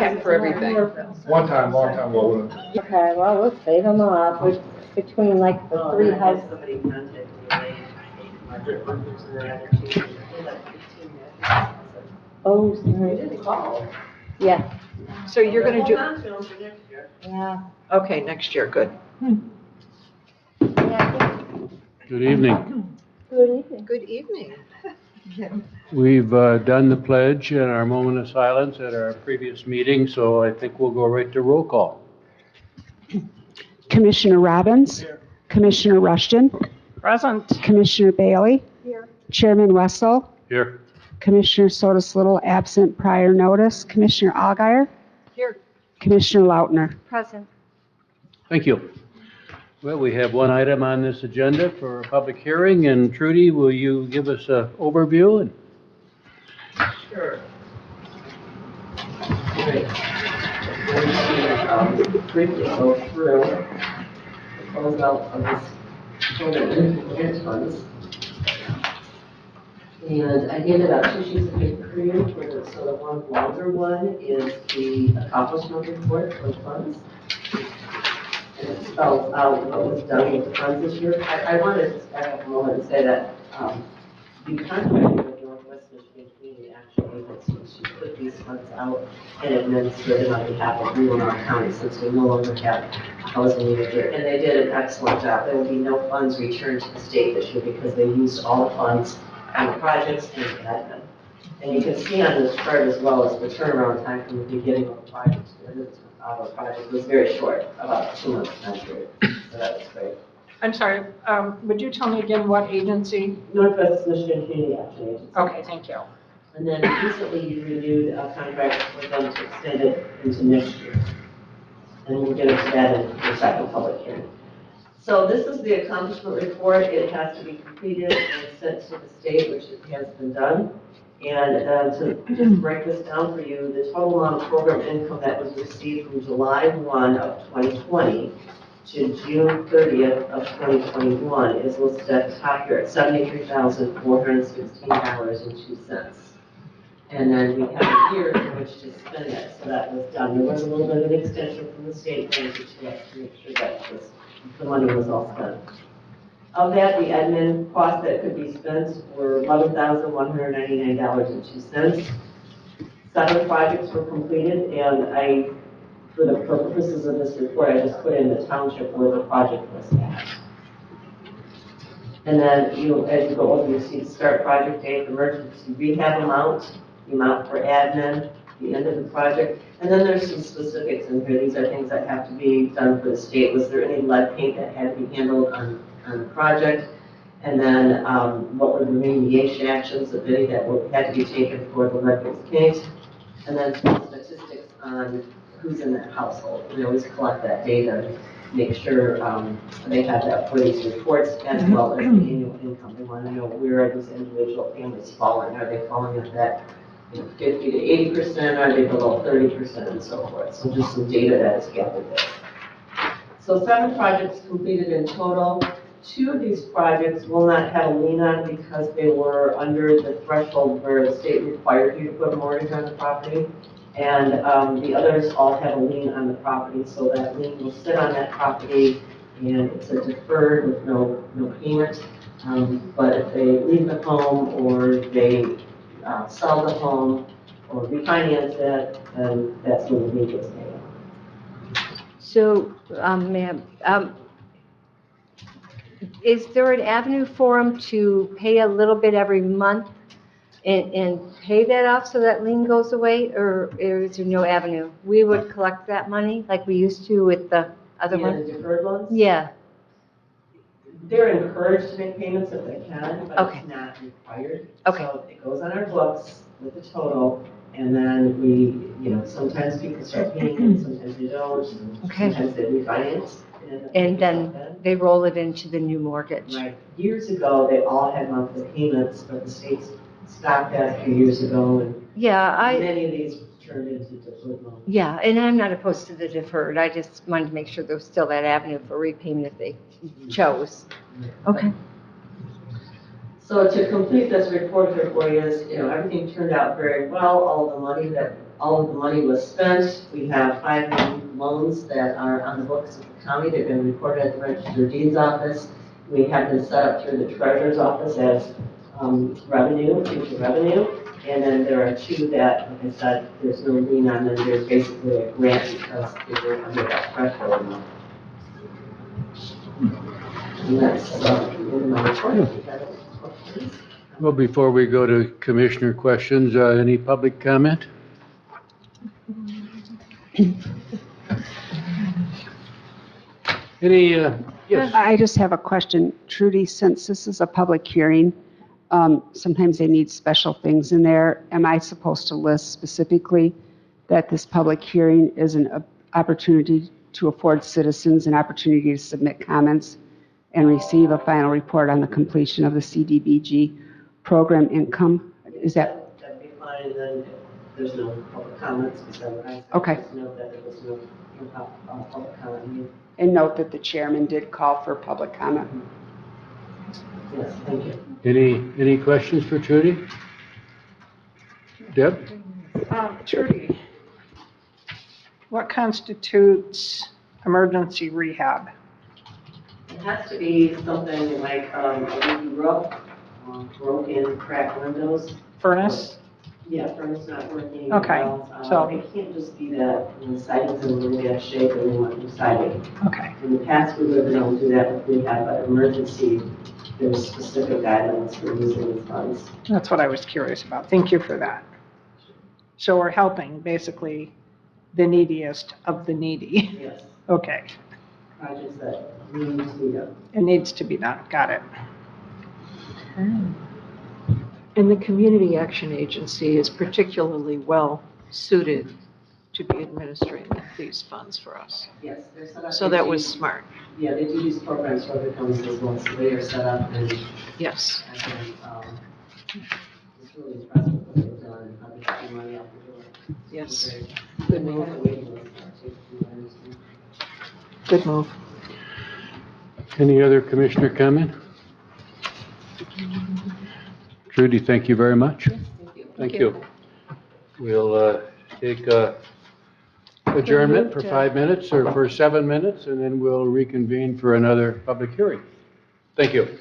check for everything. One time, long time ago. Okay, well, we'll save them up between like the three houses. Somebody contacted me, Margaret Wonders and the other two, they like 15 minutes. Oh, You sorry. didn't call. Yeah, So you're gonna do, Hold on to them for next year. yeah. okay, next year, good. Good evening. Good evening. Good evening. We've done the pledge and our moment of silence at our previous meeting, so I think we'll go right to roll call. Commissioner Robbins. Commissioner Rushton. Present. Commissioner Bailey. Here. Chairman Wessel. Here. Commissioner Sotis Little absent prior notice. Commissioner Allgaier. Here. Commissioner Lautner. Present. Thank you. Well, we have one item on this agenda for a public hearing, and Trudy, will you give us an overview? Sure. Great. Briefly go through the closeout of this program grant funds. And I handed out 2 sheets of paper for you. So the one longer one is the accomplishment report for the funds. And it spells out what was done with the funds this year. I wanted to back up a moment and say that the contractor with Northwest Michigan Community Action Agency, she put these funds out and administered them on behalf of Leelanau County, since we no longer have a housing unit here. And they did an excellent job. There will be no funds returned to the state this year because they used all the funds on the projects and admin. And you can see on this chart as well as the turnaround time from the beginning of the project to the end of the project was very short, about 2 months time period. So that was great. I'm sorry, would you tell me again what agency? Northwest Michigan Community Action Agency. Okay, thank you. And then recently you renewed a contract with them to extend it into next year. And we'll get into that in the second public hearing. So this is the accomplishment report. It has to be completed and sent to the state, which it has been done. And to just break this down for you, the total amount of program income that was received from July 1 of 2020 to June 30th of 2021 is listed at the top here at $73,416.02. And then we have a year in which to spend it, so that was done. There was a little bit of an extension from the state bank to make sure that the money was all spent. Of that, the admin costs that could be spent were $11,199.02. 7 projects were completed, and for the purposes of this report, I just put in the township where the project was at. And then as you go over, you see the start project date, the emergency rehab amount, the amount for admin, the end of the project, and then there's some specifics in here. These are things that have to be done for the state. Was there any lead paint that had to be handled on the project? And then what were the remediation actions, if any, that had to be taken for the lead-based paint? And then some statistics on who's in that household. We always collect that data, make sure they have that for these reports, as well as the annual income. They want to know where are these individual families falling. Are they falling at that 50 to 80%? Are they below 30%, and so forth? So just some data that is gathered there. So 7 projects completed in total. 2 of these projects will not have a lien on because they were under the threshold where the state required you to put a mortgage on the property. And the others all have a lien on the property, so that lien will sit on that property, and it's a deferred with no payment. But if they leave the home or they sell the home or refinance it, then that's when the lien gets paid. So, ma'am, is there an avenue for them to pay a little bit every month and pay that off so that lien goes away, or is there no avenue? We would collect that money like we used to with the other ones? The deferred ones? Yeah. They're encouraged to make payments if they can, but Okay. it's not required. Okay. So it goes on our books with the total, and then we, sometimes people start paying, and sometimes they don't. Okay. Sometimes they refinance. And then they roll it into the new mortgage? Right. Years ago, they all had monthly payments, but the states stopped that a few years ago, and Yeah, many of these turned into deferred loans. Yeah, and I'm not opposed to the deferred. I just wanted to make sure there was still that avenue for repayment if they chose. Okay. So to complete this report here for you is, everything turned out very well. All all of the money was spent. We have 5 new loans that are on the books of the county. They've been recorded at the Register of Deeds office. We have been set up through the treasurer's office as revenue, future revenue. And then there are 2 that, like I said, there's no lien on them. They're basically a grant because they were under that threshold. And that's in my report. If you have any questions. Well, before we go to commissioner questions, any public comment? Any, yes, I just have a question. Trudy, since this is a public hearing, sometimes they need special things in there. Am I supposed to list specifically that this public hearing is an opportunity to afford citizens an opportunity to submit comments and receive a final report on the completion of the CDBG program income? Is that, That'd be fine, and then if there's no public comments, because I Okay. just know that there was no public comment. and note that the chairman did call for public comment? Yes, thank you. any questions for Trudy? Deb? Trudy, what constitutes emergency rehab? It has to be something like a leaky roof, broken, cracked windows. Furnace? Yeah, furnace not working. Okay, Well, so- it can't just be that, siding's in really bad shape and we want new siding. Okay, In the past, we would have been able to do that with rehab, but emergency, there's specific guidelines for using these funds. that's what I was curious about. Thank you for that. So we're helping basically the neediest of the needy. Yes, Okay, projects that need to be done. it needs to be done. Got it. And the Community Action Agency is particularly well-suited to be administering these funds for us. Yes, they're set up. So that was smart, Yeah, they do these programs for other counties as well, so they are set up and yes. have been, it's really impressive what they've done and how they get the money out the door. Yes, Very- good And they move, have a waiting list now, too, from what I understand. good move. Any other commissioner comment? Trudy, thank you very much. Thank you. We'll take adjournment for 5 minutes or for 7 minutes, and then we'll reconvene for another public hearing. Thank you.